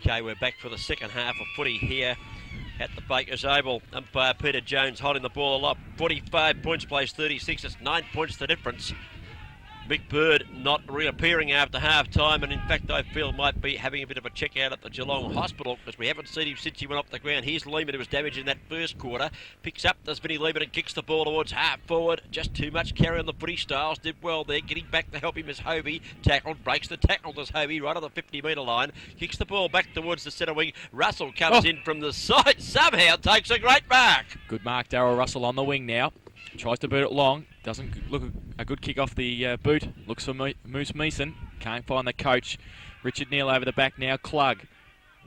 Okay, we're back for the second half of footy here at the Bakers Oval. Umpire Peter Jones holding the ball up. 45 points, plays 36. It's 9 points the difference. Mick Bird not reappearing after half-time, and in fact I feel might be having a bit of a check out at the Geelong Hospital because we haven't seen him since he went off the ground. Here's Lehman, who was damaged in that first quarter. Picks up, does Vinnie Lehman, and kicks the ball towards half forward. Just too much carry on the footy. Styles did well there, getting back to help him as Hovey tackled, breaks the tackle as Hovey right on the 50-metre line. Kicks the ball back towards the centre wing. Russell comes in from the side, somehow takes a great mark. Good mark, Darryl Russell on the wing now. Tries to boot it long. Doesn't look a good kick off the boot. Looks for Moose Meeson. Can't find the coach. Richard Neal over the back now. Klug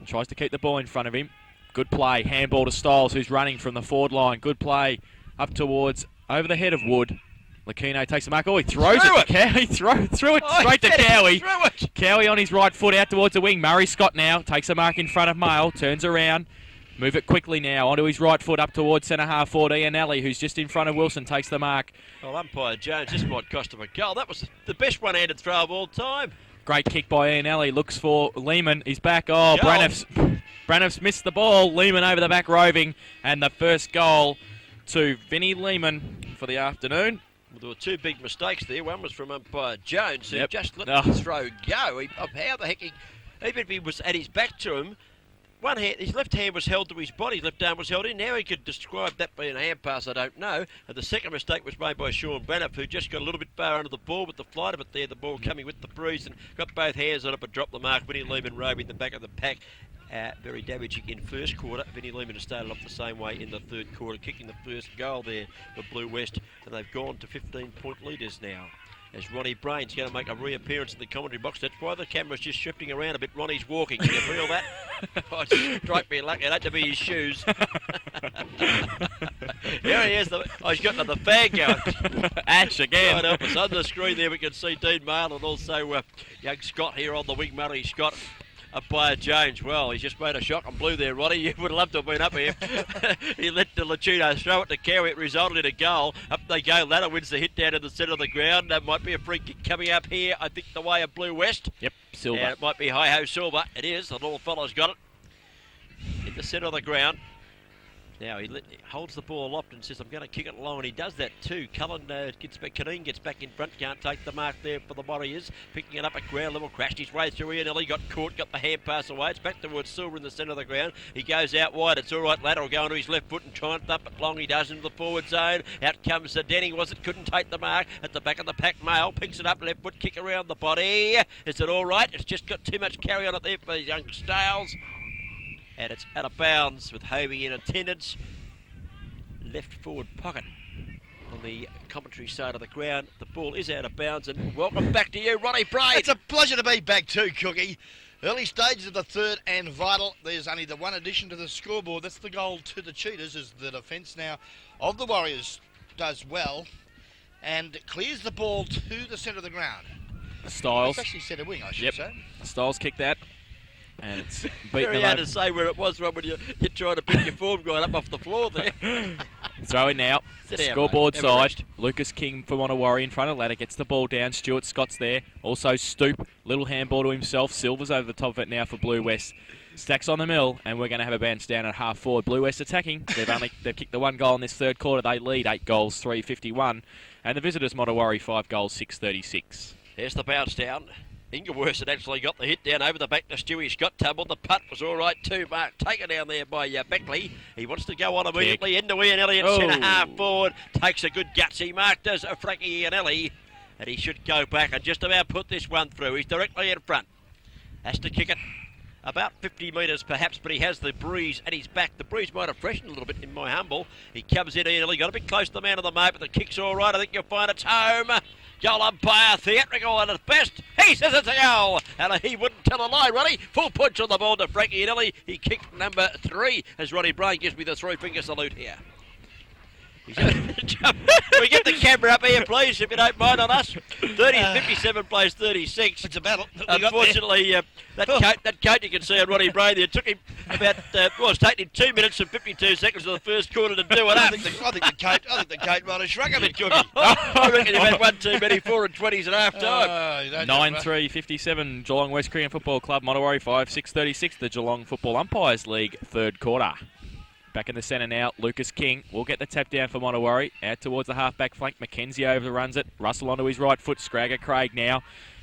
tries to keep the ball in front of him. Good play. Handball to Styles, who's running from the forward line. Good play up towards over the head of Wood. Lacino takes the mark. Oh, he throws it to Cowie. Threw it straight to Cowie. Cowie on his right foot out towards the wing. Murray Scott now takes a mark in front of Mail. Turns around. Move it quickly now onto his right foot up towards centre half forward. Ianelli, who's just in front of Wilson, takes the mark. Well, umpire Jones, this might cost him a goal. That was the best one-handed throw of all time. Great kick by Ianelli. Looks for Lehman. He's back. Oh, Braniff's missed the ball. Lehman over the back roving. And the first goal to Vinnie Lehman for the afternoon. Well, there were two big mistakes there. One was from umpire Jones, who just let the throw go. How the heck even if he was at his back to him, one hand, his left hand was held to his body, his left arm was held in. Now he could describe that being a hand pass, I don't know. And the second mistake was made by Sean Braniff, who just got a little bit far under the ball with the flight of it there, the ball coming with the breeze, and got both hands on it but dropped the mark. Vinnie Lehman roving the back of the pack. Very damaging in first quarter. Vinnie Lehman has started off the same way in the third quarter, kicking the first goal there for Blue West, and they've gone to 15-point leaders now. As Ronnie Brain's going to make a reappearance in the commentary box. That's why the camera's just shifting around a bit. Ronnie's walking. Can you feel that? Oh, strike me lucky. It had to be his shoes. Here he is. He's got the fag going. Ash again. Right up us. On the screen there we can see Dean Mail and also young Scott here on the wing. Murray Scott. Umpire Jones, well, he's just made a shock and blue there, Ronnie. You would have loved to have been up here. He let the Lacino throw it to Cowie. It resulted in a goal. Up they go. Ladder wins the hit down in the centre of the ground. That might be a free kick coming up here, I think, the way of Blue West. Yep, Silver. And it might be Hi-Ho Silver. It is. The little fella's got it. In the centre of the ground. Now he holds the ball aloft and says, I'm going to kick it along, and he does that too. Cullen Caneen gets back in front, can't take the mark there for the Warriors. Picking it up at ground level, crashed his way through here. Nelly got caught, got the hand pass away. It's back towards Silver in the centre of the ground. He goes out wide. It's all right. Lateral going to his left foot and trying to thump it long. He does into the forward zone. Out comes Denny. Couldn't take the mark. At the back of the pack, Mail picks it up, left foot kick around the body. Is it all right? It's just got too much carry on it there for young Stales. And it's out of bounds with Hovey in attendance. Left forward pocket on the commentary side of the ground. The ball is out of bounds, and welcome back to you, Ronnie Braid. It's a pleasure to be back too, Cookie. Early stages of the third and vital. There's only the one addition to the scoreboard. That's the goal to the Cheetahs, as the defence now of the Warriors does well and clears the ball to the centre of the ground. Styles. It's actually centre wing, I should say. Styles kicked that. And it's very hard to say where it was, Rob, when you're trying to pick your form going up off the floor there. Throw in now. Scoreboard side. Lucas King for Modewarre in front of ladder. Gets the ball down. Stuart Scott's there. Also Stoop. Little handball to himself. Silver's over the top of it now for Blue West. Stacks on the mill, and we're going to have a bounce down at half forward. Blue West attacking. They've kicked the one goal in this third quarter. They lead 8 goals, 3-51. And the visitors Modewarre 5 goals, 6-36. There's the bounce down. Ingleworth had actually got the hit down over the back to Stewie Scott. Tumbled. The putt was all right too. Mark taken down there by Beckley. He wants to go on immediately. Into Ian Elliott, centre half forward. Takes a good gutsy mark, does Frankie Ianelli. And he should go back and just about put this one through. He's directly in front. Has to kick it about 50 metres perhaps, but he has the breeze at his back. The breeze might have freshened a little bit in my humble. He comes in early, got a bit close to the man of the moment, but the kick's all right. I think you'll find it's home. Goal umpire, theatrical at his best. He says it's a goal, and he wouldn't tell a lie, Ronnie. Full punch on the ball to Frankie Ianelli. He kicked number 3 as Ronnie Brain gives me the 3-finger salute here. Can we get the camera up here, please, if you don't mind, on us? 57 plays 36. It's a battle. Unfortunately, that coat you can see on Ronnie Bray there took him about, it's taking him 2 minutes and 52 seconds of the first quarter to do it I up. think the coat might have shrunk a bit, Cookie. I reckon you've had one too many 4 and 20s at half time. 9-3-57, Geelong West Korean Football Club, Modewarre 5-6-36, the Geelong Football Umpires League third quarter. Back in the centre now, Lucas King will get the tap down for Modewarre. Out towards the half-back flank, Mackenzie overruns it. Russell onto his right foot, Scragger Craig now.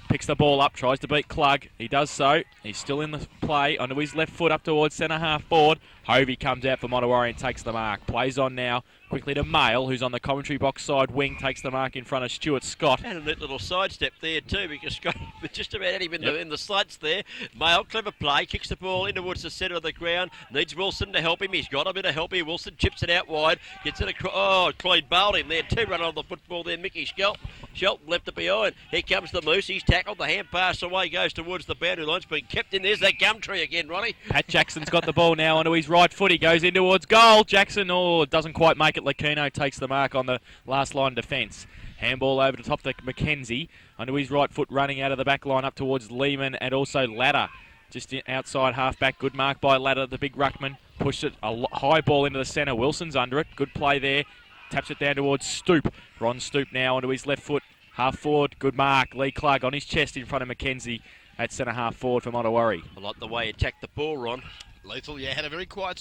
Picks the ball up, tries to beat Klug. He does so. He's still in the play, onto his left foot up towards centre half forward. Hovey comes out for Modewarre and takes the mark. Plays on now, quickly to Mail, who's on the commentary box side wing, takes the mark in front of Stuart Scott. And a neat little sidestep there too, because Scott just about had him in the slats there. Mail, clever play, kicks the ball in towards the centre of the ground. Needs Wilson to help him. He's got a bit of help here. Wilson chips it out wide, gets it across. Oh, Clyde bailed him there. 2 run on the football there. Mickey Shelton left it behind. Here comes the Moose. He's tackled. The hand pass away goes towards the boundary line. It's been kept in. There's that gum tree again, Ronnie. Pat Jackson's got the ball now onto his right foot. He goes in towards goal. Jackson, doesn't quite make it. Lakino takes the mark on the last line defence. Handball over to top to Mackenzie. Onto his right foot, running out of the back line up towards Lehman and also Ladder. Just outside half-back. Good mark by Ladder, the big ruckman. Pushed it, a high ball into the centre. Wilson's under it. Good play there. Taps it down towards Stoop. Ron Stoop now onto his left foot. Half forward, good mark. Lee Klug on his chest in front of Mackenzie at centre half forward for Modewarre. I like the way he attacked the ball, Ron. Lethal, yeah, had a very quiet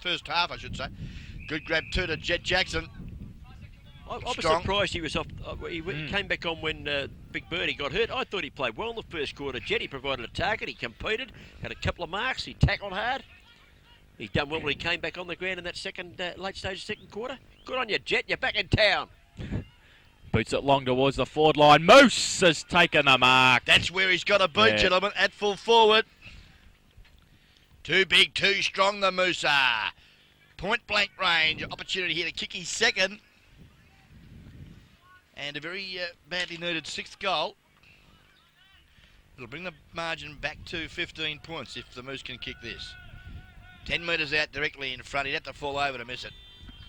first half, I should say. Good grab too to Jet Jackson. I was surprised he was off. He came back on when Big Birdie got hurt. I thought he played well in the first quarter. Jet, he provided a target. He competed, had a couple of marks. He tackled hard. He's done well when he came back on the ground in that late stage second quarter. Good on you, Jet. You're back in town. Boots it long towards the forward line. Moose has taken the mark. That's where he's got to beat, gentlemen, at full forward. Too big, too strong, the Moose are. Point blank range. Opportunity here to kick his second. And a very badly needed 6th goal. It'll bring the margin back to 15 points if the Moose can kick this. 10 metres out directly in front. He'd have to fall over to miss it.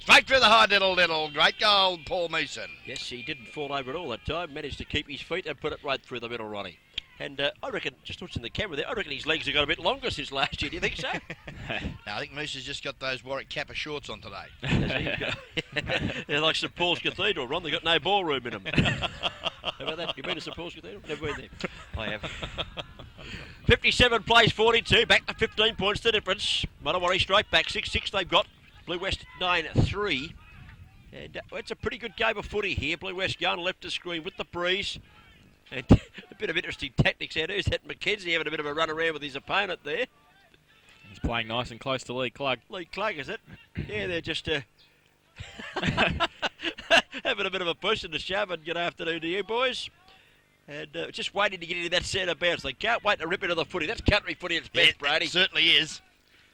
Straight through the high diddle. Great goal, Paul Mason. Yes, he didn't fall over at all that time. Managed to keep his feet and put it right through the middle, Ronnie. And I reckon, just watching the camera there, I reckon his legs have got a bit longer since last year. Do you think so? No, I think Moose has just got those Warwick Kappa shorts on today. They're like St Paul's Cathedral, Ron. They've got no ballroom in them. How about that? You been to St Paul's Cathedral? Never been there. I have. 57 plays 42. Back to 15 points the difference. Modewarre straight back. 6-6 they've got. Blue West 9-3. And it's a pretty good game of footy here. Blue West going left of screen with the breeze. And a bit of interesting tactics out. Who's that? Mackenzie having a bit of a run around with his opponent there. He's playing nice and close to Lee Klug. Lee Klug, is it? Yeah, they're just having a bit of a push and a shove, and good afternoon to you boys. And just waiting to get into that centre bounce. They can't wait to rip into the footy. That's country footy at its best, Brady. It certainly is.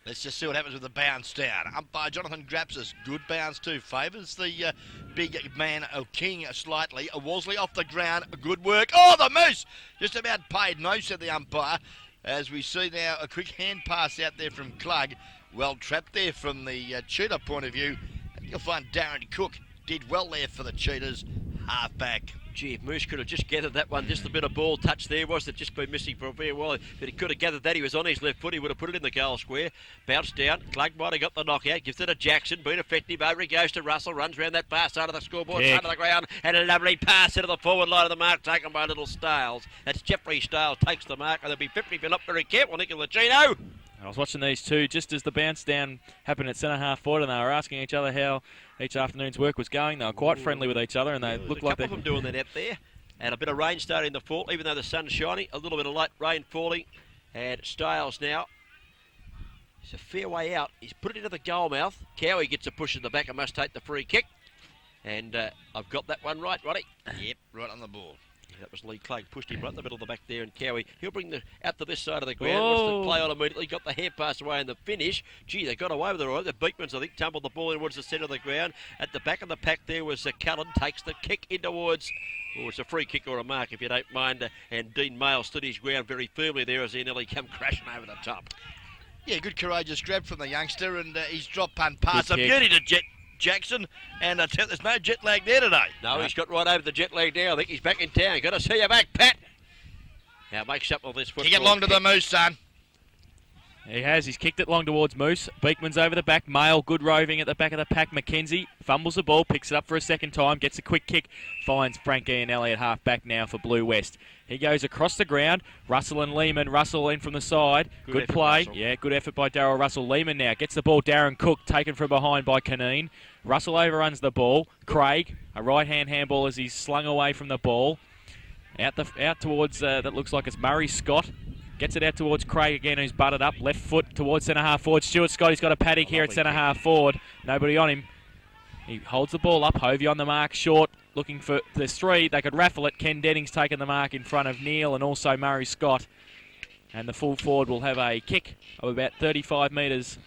Let's just see what happens with the bounce down. Umpire Jonathan Grapsis, good bounce too. Favours the big man King slightly. Wolseley off the ground, good work. Oh, the Moose! Just about paid. No, said the umpire. As we see now, a quick hand pass out there from Klug. Well trapped there from the Cheetah point of view. You'll find Darren Cook did well there for the Cheetahs. Half back. Gee, if Moose could have just gathered that one, just a bit of ball touch there, wasn't it? Just been missing for a fair while. But he could have gathered that. He was on his left foot. He would have put it in the goal square. Bounced down. Klug might have got the knockout. Gives it to Jackson. Been effective. Over he goes to Russell. Runs around that far side of the scoreboard. Front of the ground. And a lovely pass into the forward line of the mark taken by little Stales. That's Jeffrey Stales takes the mark. And there'll be 50 if you're not very careful, Nicola Gino. I was watching these two just as the bounce down happened at centre half forward, and they were asking each other how each afternoon's work was going. They were quite friendly with each other, and they looked like a couple of them doing that out there. And a bit of rain starting to fall, even though the sun's shining. A little bit of light rain falling. And Stales now. It's a fair way out. He's put it into the goal mouth. Cowie gets a push in the back and must take the free kick. And I've got that one right, Roddy. Yep, right on the ball. That was Lee Klug, pushed him right in the middle of the back there, and Cowie, he'll bring out to this side of the ground. Wants to play on immediately, got the hand pass away in the finish. Gee, they got away with it all right. The Beekmans, I think, tumbled the ball in towards the centre of the ground. At the back of the pack there was Cullen, takes the kick in towards, it's a free kick or a mark if you don't mind, and Dean Mail stood his ground very firmly there as he nearly come crashing over the top. Yeah, good courageous grab from the youngster, and he's drop punt pass. A beauty to Jet. Jackson, and there's no jet lag there today. No, he's got right over the jet lag now. I think he's back in town. Got to see you back, Pat. Now makes up all this football. Kick it long to the Moose, son. He has. He's kicked it long towards Moose. Beekman's over the back. Mail, good roving at the back of the pack. McKenzie fumbles the ball, picks it up for a second time, gets a quick kick, finds Frank Iannelli at half back now for Blue West. He goes across the ground. Russell and Lehman. Russell in from the side. Good effort, play. Russell. Yeah, good effort by Darryl Russell. Lehman now gets the ball. Darren Cook taken from behind by Caneen. Russell overruns the ball. Craig, a right-hand handball as he's slung away from the ball. Out towards, that looks like it's Murray Scott. Gets it out towards Craig again, who's butted up. Left foot towards centre-half forward. Stuart Scott, he's got a paddock here at centre-half forward. Nobody on him. He holds the ball up. Hovey on the mark, short. Looking for, there's three. They could raffle it. Ken Denning's taken the mark in front of Neil and also Murray Scott. And the full forward will have a kick of about 35 metres,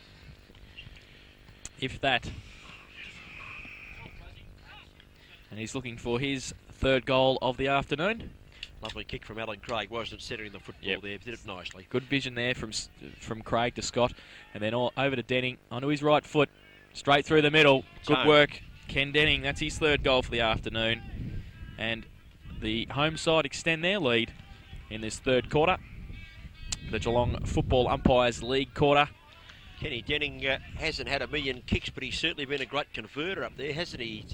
if that. And he's looking for his third goal of the afternoon. Lovely kick from Alan Craig. Wasn't centering the football there. Did it nicely. Good vision there from Craig to Scott. And then all over to Denning onto his right foot. Straight through the middle. Good work. Ken Denning, that's his third goal for the afternoon. And the home side extend their lead in this third quarter. The Geelong Football Umpires League quarter. Kenny Denning hasn't had a million kicks, but he's certainly been a great converter up there, hasn't he?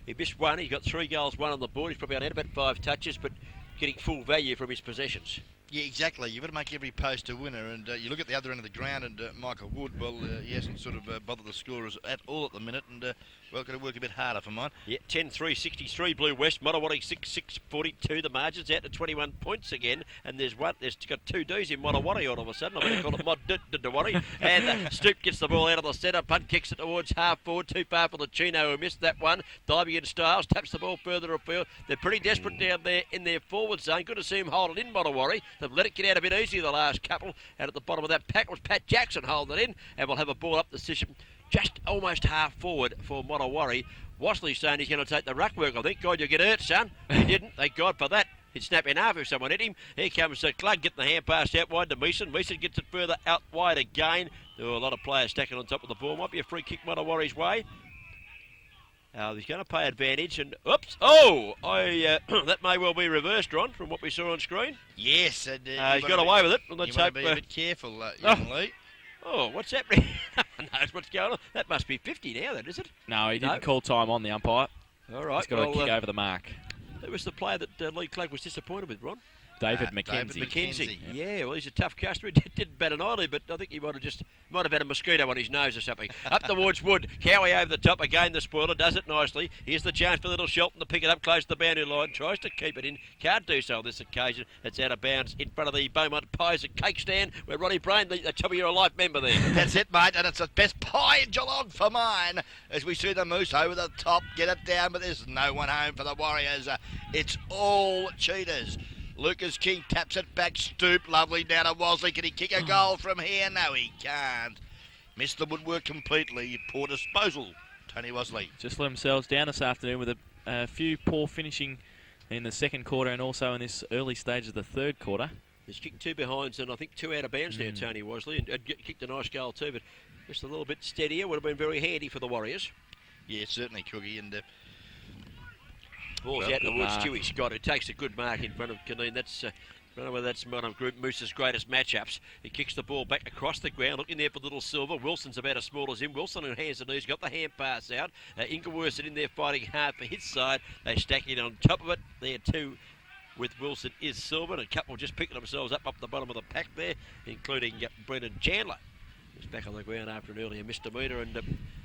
He missed one. He got 3 goals, 1 on the board. He's probably only had about 5 touches, but getting full value from his possessions. Yeah, exactly. You've got to make every post a winner, and you look at the other end of the ground, and Michael Wood, well, he hasn't sort of bothered the scorers at all at the minute, and well, got to work a bit harder for mine. Yeah, 10-3-63 Blue West. Modewarre 6-6-42. The margin's out to 21 points again, and there's got 2 Ds in Modewarre all of a sudden. I'm going to call it Modewarre. And Stoop gets the ball out of the centre, punt kicks it towards half forward, too far for the Chino, who missed that one. Diving in Styles, taps the ball further afield. They're pretty desperate down there in their forward zone. Good to see him hold it in Modewarre. They've let it get out a bit easy the last couple. And at the bottom of that pack was Pat Jackson holding it in, and we'll have a ball up the system just almost half forward for Modewarre. Wasley's saying he's going to take the ruck work, I think. God, you'll get hurt, son. He didn't. Thank God for that. He'd snap in half if someone hit him. Here comes Clug, getting the hand pass out wide to Meeson. Meeson gets it further out wide again. There were a lot of players stacking on top of the ball. Might be a free kick Modewarre's way. He's going to pay advantage, and oops! Oh, that may well be reversed, Ron, from what we saw on screen. Yes, and he's got away with it. Well, let's hope. Be a bit careful, young Lee. Oh, what's happening? No one knows what's going on. That must be 50 now, then, is it? No, he didn't call time on the umpire. All right. He's got a kick over the mark. That was the player that Lee Clug was disappointed with, Ron. David McKenzie. David McKenzie. Yeah, well, he's a tough customer. He didn't bat an eyelid, but I think he might have had a mosquito on his nose or something. Up towards Wood. Cowie over the top. Again, the spoiler does it nicely. Here's the chance for little Shelton to pick it up close to the boundary line. Tries to keep it in. Can't do so on this occasion. It's out of bounds in front of the Beaumont Pies and Cake Stand, where Ronnie Brain, the Top of Your Life member there. That's it, mate, and it's the best pie in Geelong for mine. As we see the Moose over the top, get it down, but there's no one home for the Warriors. It's all cheaters. Lucas King taps it back, Stoop, lovely down to Wosley. Can he kick a goal from here? No, he can't. Missed the woodwork completely. Poor disposal, Tony Wosley. Just let themselves down this afternoon with a few poor finishing in the second quarter and also in this early stage of the third quarter. He's kicked 2 behinds and I think 2 out of bounds there, Tony Wosley, and kicked a nice goal too, but just a little bit steadier. Would have been very handy for the Warriors. Yeah, certainly, Cookie, and ball's out towards Stewie Scott, who takes a good mark in front of Caneen. That's I don't know whether that's one of Moose's greatest matchups. He kicks the ball back across the ground, looking there for little Silver. Wilson's about as small as him. Wilson on hands and knees, got the hand pass out. Ingleworth in there fighting hard for his side. They stack it on top of it. There too with Wilson is Silver, and a couple just picking themselves up the bottom of the pack there, including Brendan Chandler. He's back on the ground after an earlier misdemeanor, and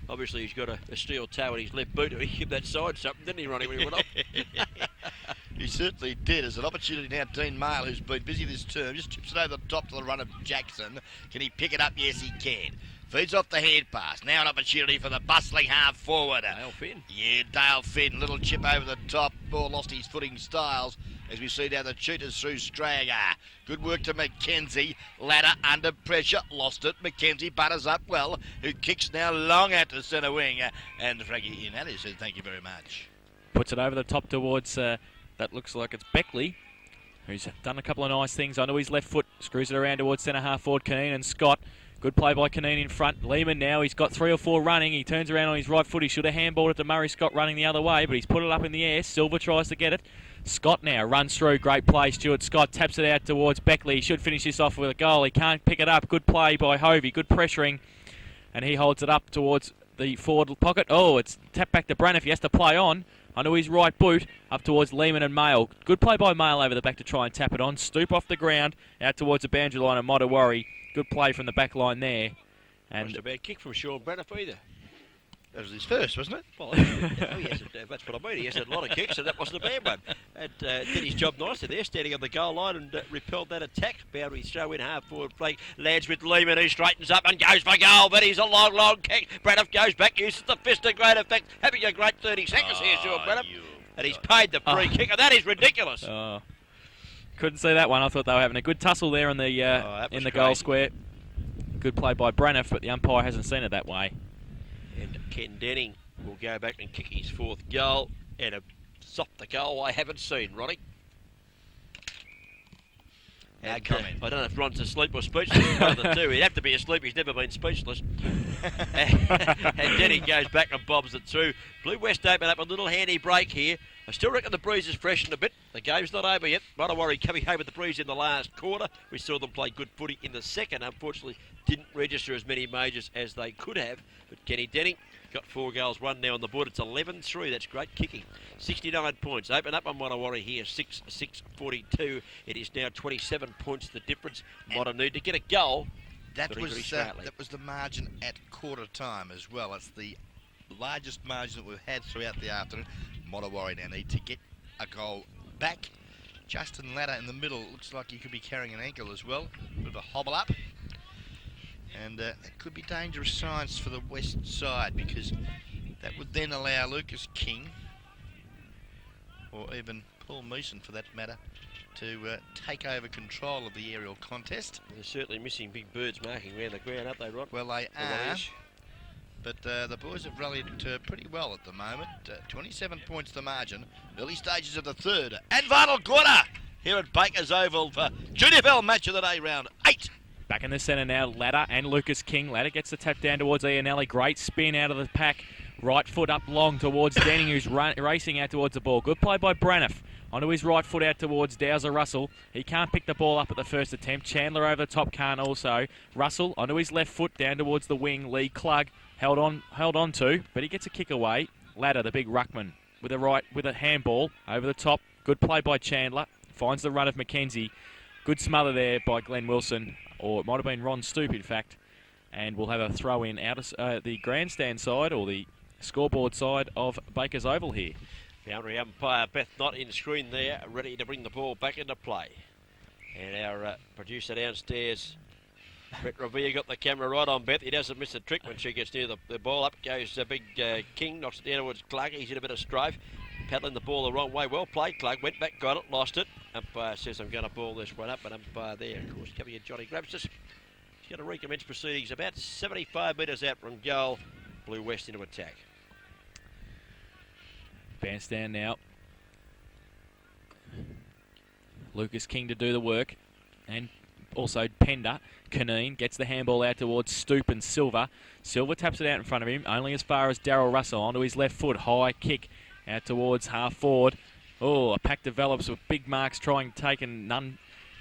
obviously he's got a steel toe in his left boot. He gave that side something, didn't he, Ronnie, when he went off? He certainly did. There's an opportunity now. Dean Mail, who's been busy this term, just chips it over the top to the run of Jackson. Can he pick it up? Yes, he can. Feeds off the head pass. Now an opportunity for the bustling half forward. Dale Finn. Yeah, Dale Finn. Little chip over the top. Ball lost his footing, Styles, as we see down the cheaters through Strager. Good work to McKenzie. Ladder under pressure. Lost it. McKenzie butters up well. Who kicks now long out to centre wing. And Frankie Iannelli says thank you very much. Puts it over the top towards, that looks like it's Beckley, who's done a couple of nice things onto his left foot. Screws it around towards centre half forward. Caneen and Scott. Good play by Caneen in front. Lehman now, he's got 3 or 4 running. He turns around on his right foot. He should have handballed it to Murray Scott running the other way, but he's put it up in the air. Silver tries to get it. Scott now runs through. Great play. Stuart Scott taps it out towards Beckley. He should finish this off with a goal. He can't pick it up. Good play by Hovey. Good pressuring. And he holds it up towards the forward pocket. Oh, it's tapped back to Braniff. He has to play on. Onto his right boot, up towards Lehman and Mail. Good play by Mail over the back to try and tap it on. Stoop off the ground, out towards the boundary line of Modewarre. Good play from the back line there. And wasn't a bad kick from Sean Braniff either. That was his first, wasn't it? Well, that's what I mean. He has had a lot of kicks, and that wasn't a bad one. And did his job nicely there, standing on the goal line and repelled that attack. Boundary throw in half forward flank. Lands with Lehman, who straightens up and goes for goal, but he's a long, long kick. Braniff goes back, uses the fist to great effect. Having a great 30 seconds here, Sean Braniff. And he's paid the free kick, and that is ridiculous. Couldn't see that one. I thought they were having a good tussle there in the goal square. Good play by Braniff, but the umpire hasn't seen it that way. And Ken Denning will go back and kick his 4th goal. And a softer goal I haven't seen, Ronnie. No comment. I don't know if Ron's asleep or speechless. One of the two. He'd have to be asleep. He's never been speechless. And Denning goes back and bobs it through. Blue West open up a little handy break here. I still reckon the breeze is freshened a bit. The game's not over yet. Modewarre coming home with the breeze in the last quarter. We saw them play good footy in the second. Unfortunately, didn't register as many majors as they could have. But Kenny Denning got 4 goals, 1 now on the board. It's 11-3. That's great kicking. 69 points. Open up on Modewarre here. 6-6-42. It is now 27 points the difference. Modern need to get a goal. That was the margin at quarter time as well. It's the largest margin that we've had throughout the afternoon. Modewarre now need to get a goal back. Justin Ladder in the middle looks like he could be carrying an ankle as well. Bit of a hobble up. And that could be dangerous signs for the west side, because that would then allow Lucas King, or even Paul Meeson for that matter, to take over control of the aerial contest. They're certainly missing big birds marking around the ground, aren't they, Ron? Well, they are. But the boys have rallied pretty well at the moment. 27 points the margin. Early stages of the 3rd and final quarter here at Baker's Oval for GWCFC Match of the Day, round 8. Back in the centre now, Ladder and Lucas King. Ladder gets the tap down towards Ianelli. Great spin out of the pack. Right foot up long towards Denning, who's racing out towards the ball. Good play by Braniff. Onto his right foot out towards Dowser Russell. He can't pick the ball up at the first attempt. Chandler over the top can't also. Russell onto his left foot down towards the wing. Lee Klug held on to, but he gets a kick away. Ladder, the big ruckman, with a handball over the top. Good play by Chandler. Finds the run of Mackenzie. Good smother there by Glenn Wilson, or it might have been Ron Stoop, in fact. And we'll have a throw in out of the grandstand side, or the scoreboard side of Baker's Oval here. Boundary umpire Beth Knott in screen there, ready to bring the ball back into play. And our producer downstairs, Brett Revere, got the camera right on Beth. He doesn't miss a trick when she gets near the ball. Up goes big King, knocks it down towards Clark. He's in a bit of strife, paddling the ball the wrong way. Well played, Clark. Went back, got it, lost it. Umpire says, I'm going to ball this one up. And umpire there, of course, coming in, Johnny grabs us. He's going to recommence proceedings about 75 metres out from goal. Blue West into attack. Bandstand now. Lucas King to do the work. And also Pender. Caneen gets the handball out towards Stoop and Silver. Silver taps it out in front of him, only as far as Darryl Russell. Onto his left foot. High kick out towards half forward. Oh, a pack develops with big marks trying to take, and none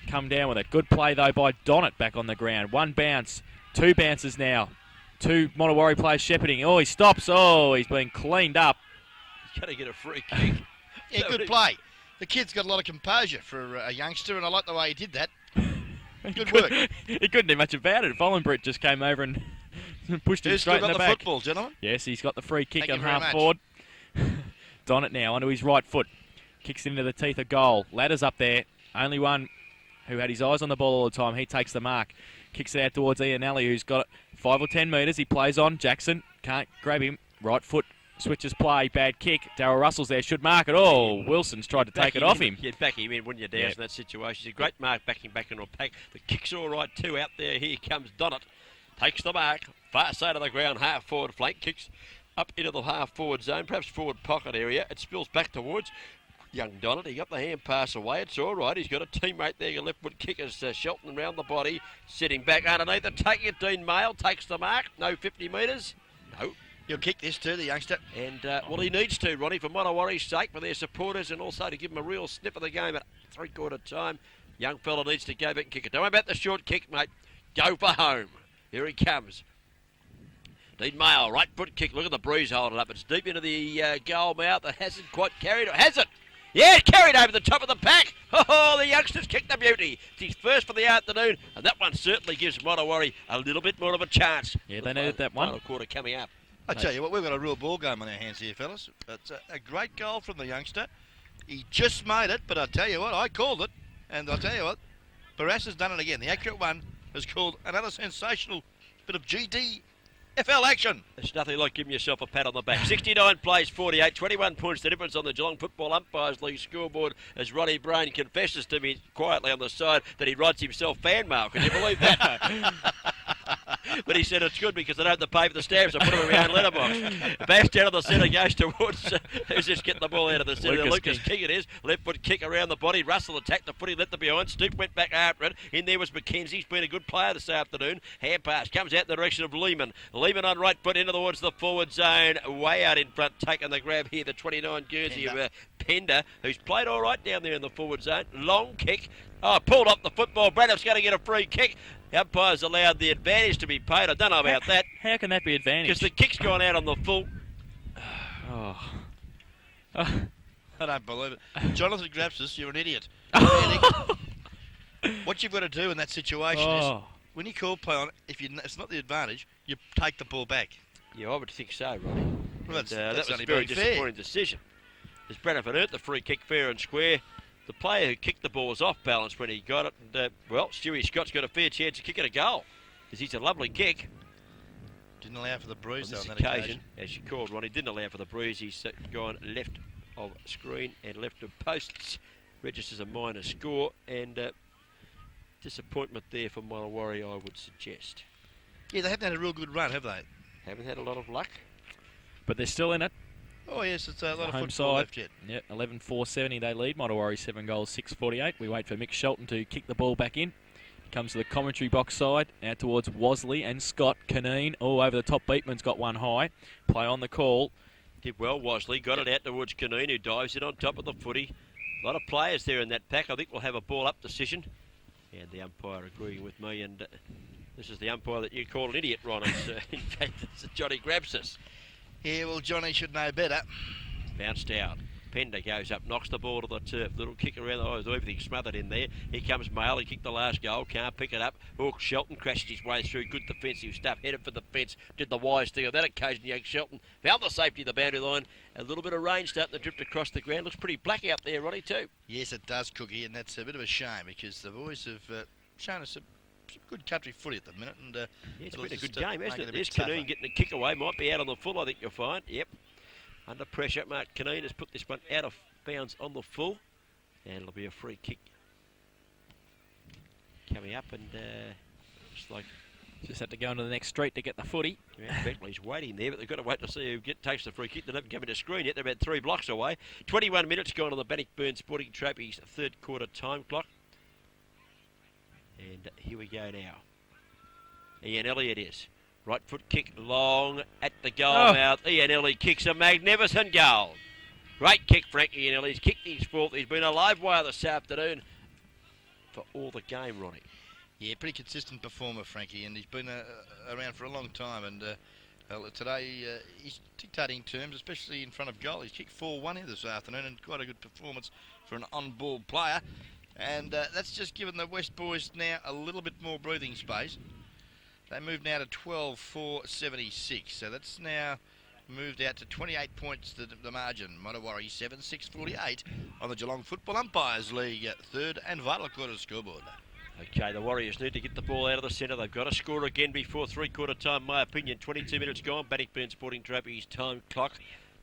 come down with it. Good play though by Donnett back on the ground. 1 bounce. 2 bounces now. 2 Modewarre players shepherding. Oh, he stops. Oh, he's been cleaned up. He's going to get a free kick. Yeah, good play. The kid's got a lot of composure for a youngster, and I like the way he did that. Good work. He couldn't do much about it. Vollenbrett just came over and pushed him straight in the back. Football, gentlemen? Yes, he's got the free kick Thank on half forward. Donnett now onto his right foot. Kicks into the teeth of goal. Ladder's up there. Only one who had his eyes on the ball all the time. He takes the mark. Kicks it out towards Ianelli, who's got it 5 or 10 metres. He plays on. Jackson can't grab him. Right foot. Switches play, bad kick. Darryl Russell's there, should mark it. Oh, Wilson's tried to take it off him. You'd back him in, wouldn't you, Downs, in that situation. It's a great mark backing back into a pack. The kick's all right too out there. Here comes Donnett. Takes the mark. Far side of the ground, half forward flank. Kicks up into the half forward zone, perhaps forward pocket area. It spills back towards Young Donald, he got the hand pass away. It's all right. He's got a teammate there. Your left foot kickers, Shelton round the body, sitting back underneath it. Taking it, Dean Mail takes the mark. No 50 metres. No. He'll kick this too, the youngster. And, well, he needs to, Ronnie, for Modewarre's sake, for their supporters, and also to give them a real sniff of the game at three-quarter time. Young fella needs to go back and kick it. Don't worry about the short kick, mate. Go for home. Here he comes. Dean Mail, right foot kick. Look at the breeze holding up. It's deep into the goal mouth. It hasn't quite carried it. Has it? Yeah, carried over the top of the pack. Oh, the youngsters kicked the beauty. It's his first for the afternoon, and that one certainly gives Modewarre a little bit more of a chance. Yeah, they needed that one. Final quarter coming up. I tell you what, we've got a real ball game on our hands here, fellas. It's a great goal from the youngster. He just made it, but I tell you what, I called it, and I tell you what, Barras has done it again. The accurate one has called another sensational bit of GWCFC action. There's nothing like giving yourself a pat on the back. 69 plays 48, 21 points. The difference on the Geelong Football Umpires League scoreboard as Ronnie Brain confesses to me quietly on the side that he writes himself fan mail. Can you believe that? But he said it's good because I don't have to pay for the stamps. I put them in my own letterbox. Bash down to the centre, goes towards who's just getting the ball out of the centre. Lucas King it is. Left foot kick around the body. Russell attacked the footy, let the behind. Stoop went back after it. In there was McKenzie. He's been a good player this afternoon. Hand pass comes out in the direction of Lehman. Lehman on right foot into towards the forward zone. Way out in front, taking the grab here. The 29 jersey of Pender, who's played all right down there in the forward zone. Long kick. Oh, pulled up the football. Braddock's going to get a free kick. Umpires allowed the advantage to be paid. I don't know about that. How can that be advantage? Because the kick's gone out on the full. Oh. I don't believe it. Jonathan Grabsis, you're an idiot. What you've got to do in that situation is, when you call play on it, if it's not the advantage, you take the ball back. Yeah, I would think so, Ronnie. Well, that was only a very fair. disappointing decision. As Bradford earned the free kick fair and square, the player who kicked the ball was off balance when he got it. And, well, Stewie Scott's got a fair chance of kicking a goal because he's a lovely kick. Didn't allow for the bruise on though this on that occasion. As you called, Ronnie, didn't allow for the bruise. He's gone left of screen and left of posts. Registers a minor score and disappointment there for Modewarre, I would suggest. Yeah, they haven't had a real good run, have they? Haven't had a lot of luck. But they're still in it. Oh yes, it's a lot of Home football side. left yet. Yep, 11-4-70 they lead. Modewarre 7 goals, 6-48. We wait for Mick Shelton to kick the ball back in. Comes to the commentary box side, out towards Wasley and Scott. Caneen, over the top. Beatman's got one high. Play on the call. Did well, Wasley. Got it out towards Caneen, who dives in on top of the footy. A lot of players there in that pack. I think we'll have a ball-up decision. And the umpire agreeing with me. And this is the umpire that you call an idiot, Ron. In fact, it's Johnny Grabsis. Yeah, well, Johnny should know better. Bounced out. Pender goes up, knocks the ball to the turf. Little kick around the eyes, everything smothered in there. Here comes Mail, he kicked the last goal, can't pick it up. Hawk Shelton crashed his way through, good defensive stuff, headed for the fence, did the wise thing. On that occasion, young Shelton found the safety of the boundary line. A little bit of rain starting to drift across the ground. Looks pretty black out there, Ronnie, too. Yes, it does, Cookie, and that's a bit of a shame because the boys have shown us some good country footy at the minute. And yeah, it's been a good game, hasn't it? There's Caneen getting a kick away, might be out on the full, I think you'll find. Yep. Under pressure, Mark Caneen has put this one out of bounds on the full, and it'll be a free kick coming up. And looks like just had to go into the next street to get the footy. Bentley's waiting there, but they've got to wait to see who takes the free kick. They haven't come into screen yet. They're about 3 blocks away. 21 minutes gone on the Bannockburn Sporting Trophies third quarter time clock. And here we go now. Ian Elliott is. Right foot kick long at the goal mouth. Ian Elliott kicks a magnificent goal. Great kick, Frankie Ian Elliott. He's kicked his fourth. He's been a live wire this afternoon for all the game, Ronnie. Yeah, pretty consistent performer, Frankie, and he's been around for a long time. And today he's dictating terms, especially in front of goal. He's kicked 4-1 here this afternoon, and quite a good performance for an on-ball player. And that's just given the West boys now a little bit more breathing space. They moved now to 12-4-76, so that's now moved out to 28 points the margin. Modewarre 7-6-48 on the Geelong Football Umpires League third and vital quarter scoreboard. Okay, the Warriors need to get the ball out of the centre. They've got to score again before three-quarter time, my opinion. 22 minutes gone. Bannockburn Sporting Trophies time clock.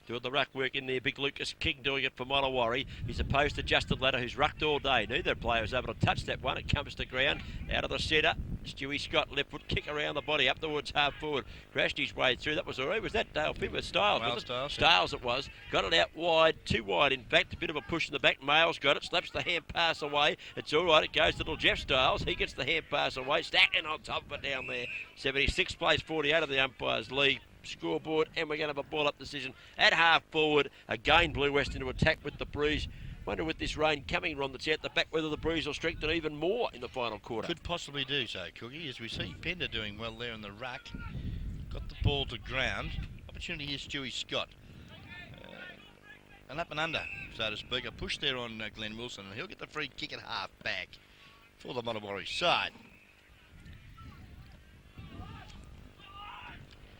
doing the ruck work in there. Big Lucas King doing it for Modewarre. He's opposed to Justin Latter, who's rucked all day. Neither player was able to touch that one. It comes to ground, out of the centre. Stewie Scott, left foot kick around the body, up towards half forward. Crashed his way through. That was all right. Was that Dale Pimmer? Styles, Well, wasn't it? Styles, Styles it was. Got it out wide, too wide in fact. A bit of a push in the back. Males got it, slaps the hand pass away. It's all right. It goes to little Jeff Styles. He gets the hand pass away. Stacking on top of it down there. 76 plays 48 of the umpires lead. Scoreboard, and we're going to have a ball up decision at half forward. Again, Blue West into attack with the breeze. Wonder with this rain coming, Ron, that's out the back, whether the breeze will strengthen even more in the final quarter. Could possibly do so, Cookie, as we see Pender doing well there in the ruck. Got the ball to ground. Opportunity here, Stewie Scott. An up and under, so to speak. A push there on Glenn Wilson, and he'll get the free kick at half back for the Modewarre side.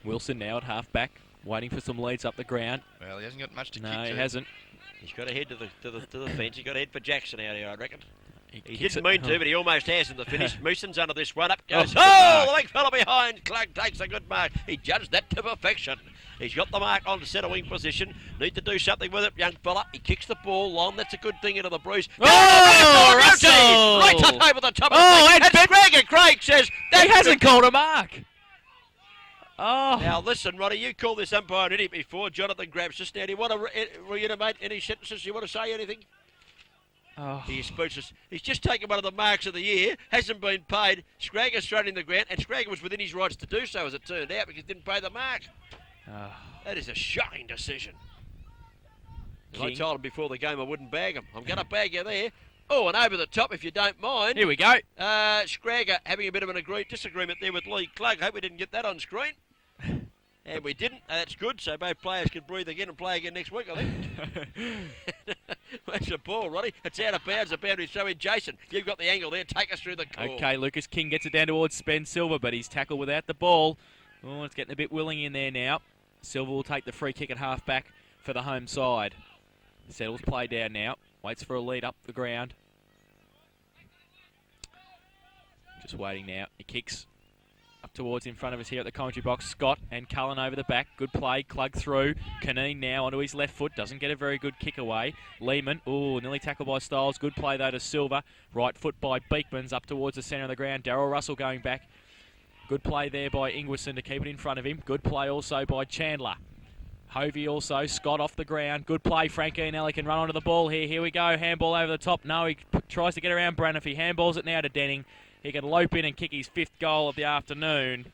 Wilson now at half back, waiting for some leads up the ground. Well, he hasn't got much to kick No, to. he hasn't. He's got to head to the fence. He's got to head for Jackson out here, I reckon. He kicks didn't mean it. to, but he almost has in the finish. Mooson's under this one. Up goes. Oh, Oh, good the big fella behind. Clark takes a good mark. He judged that to perfection. He's got the mark on the centre wing position. Need to do something with it, young fella. He kicks the ball long. That's a good thing into the breeze. Oh, Russell! Right up over the top. Oh, of the thing. And Gregor Craig says He hasn't called a mark. Oh. Now listen, Ronnie, you called this umpire an idiot before. Jonathan grabs just now. Do you want to reiterate any sentences? You want to say anything? Oh. He is speechless. He's just taken one of the marks of the year, hasn't been paid. Scragger's thrown in the ground, and Scragger was within his rights to do so, as it turned out, because he didn't pay the mark. Oh. That is a shocking decision. As I King. told him before the game I wouldn't bag him. I'm going to bag you there. Oh, and over the top, if you don't mind. Here we go. Scragger having a bit of an disagreement there with Lee Clug. Hope we didn't get that on screen. And we didn't. That's good, so both players can breathe again and play again next week, I think. That's a ball, Ronnie. It's out of bounds. The boundary showing Jason. You've got the angle there. Take us through the call. Okay, Lucas King gets it down towards Spen Silver, but he's tackled without the ball. Oh, it's getting a bit willing in there now. Silver will take the free kick at half back for the home side. Settles play down now. Waits for a lead up the ground. Just waiting now. He kicks up towards in front of us here at the commentary box. Scott and Cullen over the back. Good play. Clug through. Caneen now onto his left foot. Doesn't get a very good kick away. Lehman. Oh, nearly tackled by Styles. Good play though to Silver. Right foot by Beekmans up towards the centre of the ground. Darryl Russell going back. Good play there by Ingwerson to keep it in front of him. Good play also by Chandler. Hovey also. Scott off the ground. Good play. Frankie and Ellie can run onto the ball here. Here we go. Handball over the top. No, he tries to get around Branniff. He handballs it now to Denning. He can lope in and kick his 5th goal of the afternoon.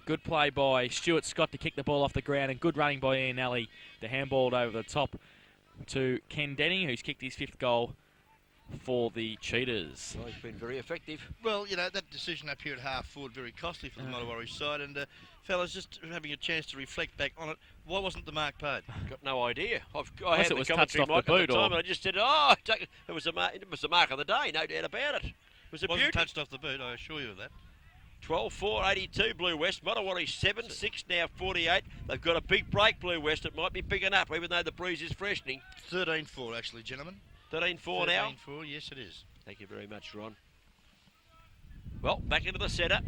Good play by Stuart Scott to kick the ball off the ground, and good running by Ian Alley to handball over the top to Ken Denning, who's kicked his 5th goal for the Cheetahs. Well, he's been very effective. Well, you know, that decision up here at half forward, very costly for the Modewarre side. And fellas, just having a chance to reflect back on it, why wasn't the mark paid? Got no idea. I Unless had it the was commentary touched off mic the at boot the time, or- and I just said, "Oh, it was the mark of the day, no doubt about it." It was a Wasn't beauty. touched off the boot, I assure you of that. 12-4-82 Blue West. Modewarre 7-6 now 48. They've got a big break, Blue West. It might be picking up, even though the breeze is freshening. 13-4, actually, gentlemen. 13-4 now. 13-4, yes, it is. Thank you very much, Ron. Well, back into the centre.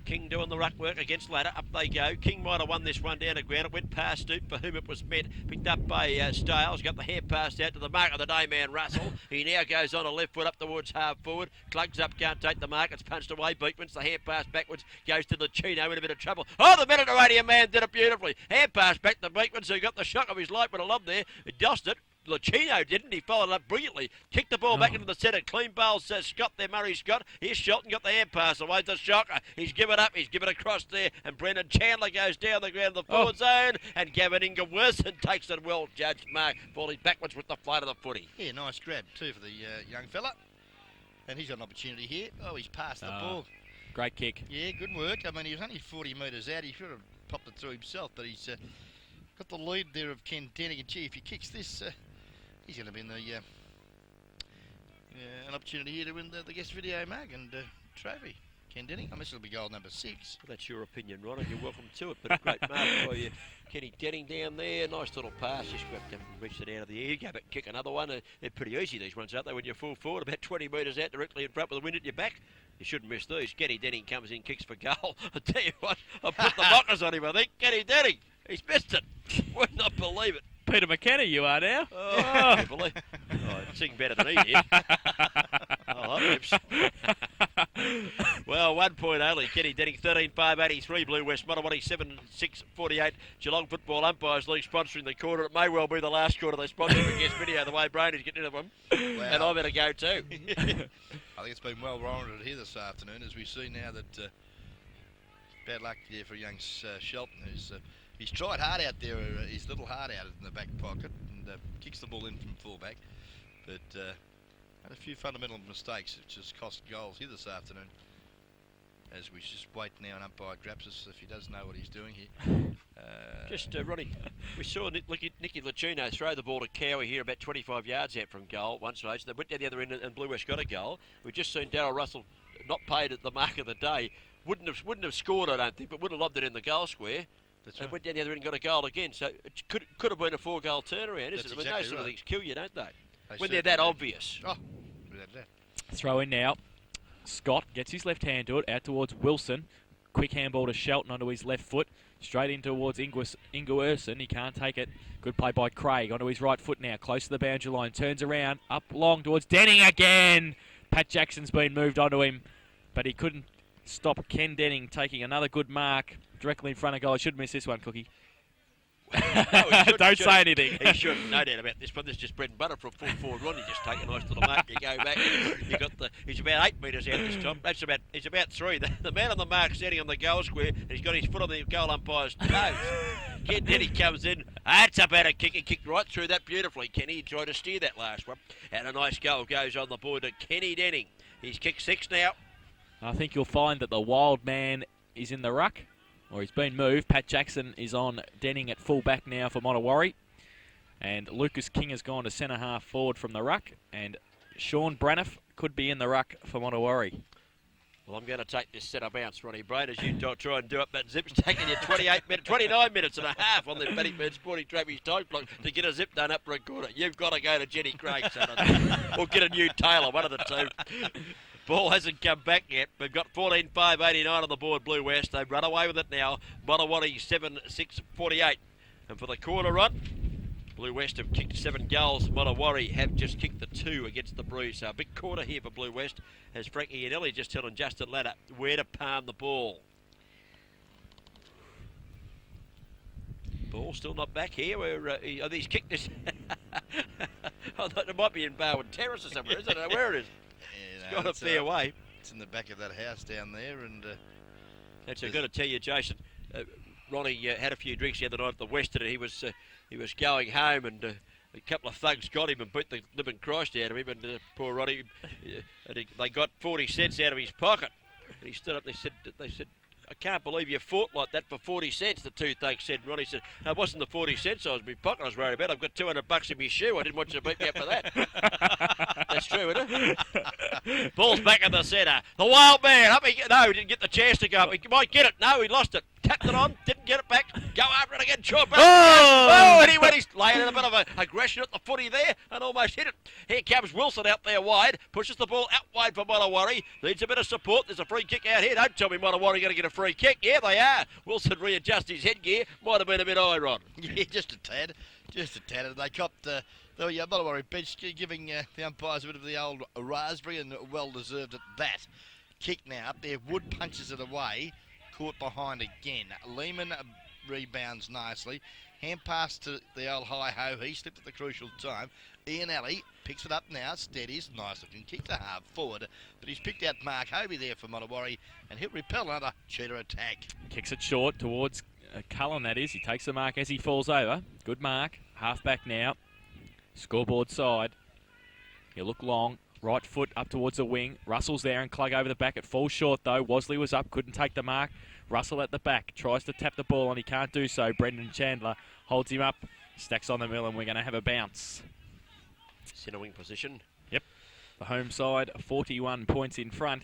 King doing the ruck work against Ladder. Up they go. King might have won this one down to ground. It went past Stoop, for whom it was meant. Picked up by Stales. Got the hair passed out to the mark of the day man, Russell. He now goes on a left foot up towards half forward. Clugs up, can't take the mark. It's punched away. Beekman's the hand pass backwards. Goes to the Chino in a bit of trouble. Oh, the Mediterranean man did it beautifully. Hand pass back to Beekman, so he got the shock of his life with a love there. He dossed it. Lachino didn't. He followed up brilliantly. Kicked the ball back into the centre. Clean bowls says Scott there. Murray Scott. Here's Shelton. Got the hand pass away to Shocker. He's given up. He's given across there. And Brendan Chandler goes down the ground of the forward zone. And Gavin Ingwerson takes it well. Judged mark. Falling backwards with the flight of the footy. Yeah, nice grab too for the young fella. And he's got an opportunity here. Oh, he's passed the ball. Great kick. Yeah, good work. I mean, he was only 40 metres out. He should have popped it through himself. But he's got the lead there of Ken Denning. And gee, if he kicks this... he's going to be in the an opportunity here to win the guest video mug and trophy. Ken Denning, unless it'll be goal number 6. Well, that's your opinion, Ron, and you're welcome to it. But a great mark by you. Kenny Denning down there. Nice little pass. Just grabbed him and reached it out of the air. Go back, kick another one. They're pretty easy, these ones, aren't they? When you're full forward, about 20 metres out directly in front with the wind at your back. You shouldn't miss these. Kenny Denning comes in, kicks for goal. I tell you what, I put the mockers on him, I think. Kenny Denning, he's missed it. Would not believe it. Peter McKenna, you are now. Oh, I can't believe it. Oh, I'd sing better than he did. Well, 1 point only. Kenny Denning, 13-5-83. Blue West Modewarre, 7-6-48. Geelong Football Umpires League sponsoring the quarter. It may well be the last quarter they sponsor for guest video, the way Brady's getting into them. Wow. And I better go too. I think it's been well warranted here this afternoon, as we see now that bad luck there for young Shelton, who's he's tried hard out there, his little heart out in the back pocket, and kicks the ball in from fullback, but had a few fundamental mistakes which has cost goals here this afternoon. As we just wait now, and umpire grabs us if he does know what he's doing here. Ronnie, we saw Nicky Lacino throw the ball to Cowie here about 25 yards out from goal one stage. They went down the other end and Blue West got a goal. We've just seen Darryl Russell not paid at the mark of the day. Wouldn't have scored, I don't think, but would have lobbed it in the goal square. That's right. Went down the other end and got a goal again. So it could have been a 4-goal turnaround, isn't it? Exactly Those sort of right. things kill you, don't they? When they're that obvious. Oh, without that. Throw in now. Scott gets his left hand to it, out towards Wilson. Quick handball to Shelton onto his left foot. Straight in towards Ingerson. He can't take it. Good play by Craig onto his right foot now. Close to the boundary line. Turns around. Up long towards Denning again. Pat Jackson's been moved onto him, but he couldn't stop Ken Denning taking another good mark directly in front of goal. He should miss this one, Cookie. No, Don't say anything. He shouldn't, no doubt about this one. This is just bread and butter for a full forward run. You just take a nice little mark, you go back. He's about 8 metres out this time. He's about 3. The man on the mark standing on the goal square, and he's got his foot on the goal umpire's toes. Ken Denning comes in. That's a better kick. He kicked right through that beautifully. Kenny tried to steer that last one. And a nice goal goes on the board to Kenny Denning. He's kicked 6 now. I think you'll find that the wild man is in the ruck, or he's been moved. Pat Jackson is on Denning at full back now for Modewarre. And Lucas King has gone to centre half forward from the ruck. And Sean Braniff could be in the ruck for Modewarre. Well, I'm going to take this centre bounce, Ronnie Brain, as you try and do up that zip. It's taking you 29 minutes and a half on the Bannockburn Sporting Trophy's time clock to get a zip done up for a quarter. You've got to go to Jenny Craig, son, or get a new Taylor, one of the two. Ball hasn't come back yet. We've got 14-5-89 on the board, Blue West. They've run away with it now. Modewarre 7-6-48. And for the quarter run, Blue West have kicked 7 goals. Modewarre have just kicked the 2 against the Breeze. So a big quarter here for Blue West, as Frankie Anelli just telling Justin Ladder where to palm the ball. Ball still not back here. He's kicked this. I thought it might be in Barwon Terrace or somewhere. I don't know where it is. Yeah, Got a fair way. It's in the back of that house down there, and that's I've got to tell you, Jason. Ronnie had a few drinks the other night at the Western, and he was going home, and a couple of thugs got him and beat the living Christ out of him, and poor Ronnie, they got 40 cents out of his pocket, and he stood up. They said, I can't believe you fought like that for 40 cents, the two thugs said. Ronnie said, no, it wasn't the 40 cents I was in my pocket I was worried about. I've got $200 in my shoe. I didn't want you to beat me up for that. That's true, isn't it? Ball's back in the centre. The wild man, up he didn't get the chance to go up. He might get it. No, he lost it. Tapped it on, didn't get it back. Go after it again. Sure, and he went. He's laying in a bit of aggression at the footy there and almost hit it. Here comes Wilson out there wide. Pushes the ball out wide for Modewarre. Needs a bit of support. There's a free kick out here. Don't tell me Modewarre are going to get a free kick. Yeah, they are. Wilson readjusts his headgear. Might have been a bit high, Ron. Yeah, just a tad. And they copped the Modewarre bench, giving the umpires a bit of the old raspberry, and well deserved at that. Kick now up there. Wood punches it away. Caught behind again. Lehman rebounds nicely. Hand pass to the old hi-ho. He slipped at the crucial time. Ian Alley picks it up now. Steadies. Nice looking kick to half forward. But he's picked out Mark Hobie there for Modewarre, and he'll repel another cheater attack. Kicks it short towards Cullen, that is. He takes the mark as he falls over. Good mark. Half back now. Scoreboard side. He'll look long. Right foot up towards the wing. Russell's there and Clug over the back. It falls short though. Wosley was up, couldn't take the mark. Russell at the back. Tries to tap the ball and he can't do so. Brendan Chandler holds him up. Stacks on the mill and we're going to have a bounce. Centre wing position. Yep. The home side, 41 points in front.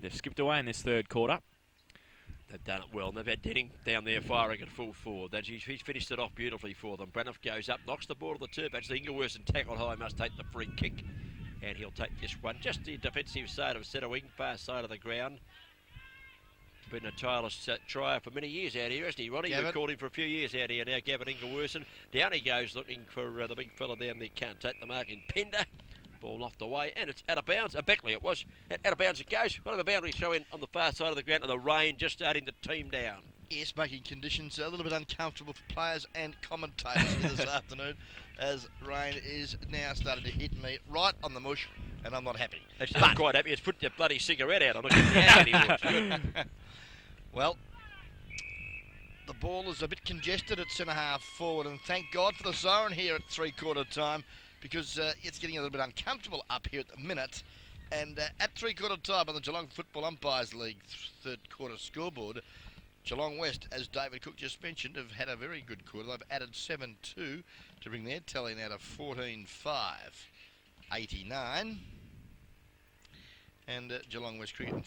They've skipped away in this third quarter. They've done it well, and they've had Denning down there firing at full forward. He's finished it off beautifully for them. Braniff goes up, knocks the ball to the turf. Actually, Ingerson tackled high, must take the free kick And he'll take this one. Just the defensive side of centre wing, far side of the ground. Been a tireless trier for many years out here, hasn't he, Ronnie? We've called him for a few years out here now, Gavin Ingleworson. Down he goes looking for the big fella down there. Can't take the mark in Pender. Ball off the way, and it's out of bounds. Beckley it was. Out of bounds it goes. One of the boundaries showing on the far side of the ground, and the rain just starting to team down. Yes, making conditions a little bit uncomfortable for players and commentators here this afternoon, as rain is now starting to hit me right on the mush, and I'm not happy. Actually, I'm quite happy. It's put your bloody cigarette out. I'm looking at the agony. Well, the ball is a bit congested at centre half forward, and thank God for the zone here at three-quarter time, because it's getting a little bit uncomfortable up here at the minute. And at three-quarter time on the Geelong Football Umpires League third-quarter scoreboard, Geelong West, as David Cook just mentioned, have had a very good quarter. They've added 7-2 to bring their tally now to 14-5, 89. And Geelong West Cricket,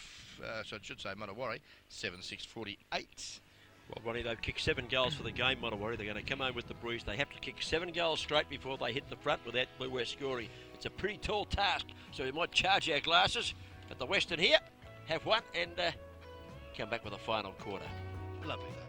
so it should say Modewarre, 7-6, 48. Well, Ronnie, they've kicked 7 goals for the game, Modewarre. They're going to come home with the bruise. They have to kick 7 goals straight before they hit the front without Blue West scoring. It's a pretty tall task, so we might charge our glasses at the Western here, have one, and come back with a final quarter. Lovely though.